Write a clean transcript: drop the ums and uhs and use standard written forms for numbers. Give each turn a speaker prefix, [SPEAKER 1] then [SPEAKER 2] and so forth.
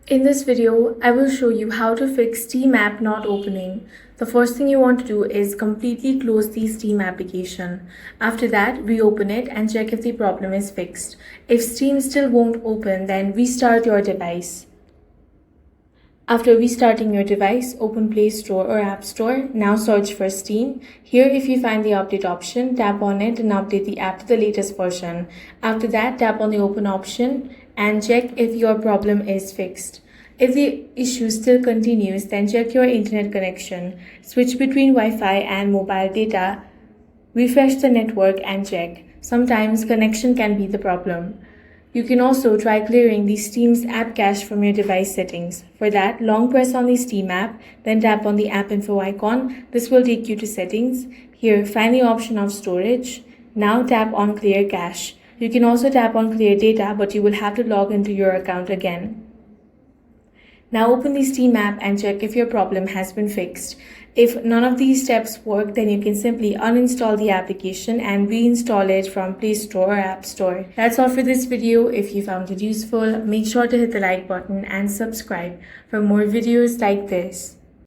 [SPEAKER 1] In this video, I will show you how to fix Steam app not opening. The first thing you want to do is completely close the Steam application. After that, reopen it and check if the problem is fixed. If Steam still won't open, then restart your device. After restarting your device, open Play Store or App Store. Now search for Steam. Here, if you find the update option, tap on it and update the app to the latest version. After that, tap on the open option and check if your problem is fixed. If the issue still continues, then check your internet connection. Switch between Wi-Fi and mobile data. Refresh the network and check. Sometimes connection can be the problem. You can also try clearing the Steam's app cache from your device settings. For that, long press on the Steam app, then tap on the app info icon. This will take you to settings. Here, find the option of storage. Now tap on clear cache. You can also tap on clear data, but you will have to log into your account again. Now open the Steam app and check if your problem has been fixed. If none of these steps work, then you can simply uninstall the application and reinstall it from Play Store or App Store. That's all for this video. If you found it useful, make sure to hit the like button and subscribe for more videos like this.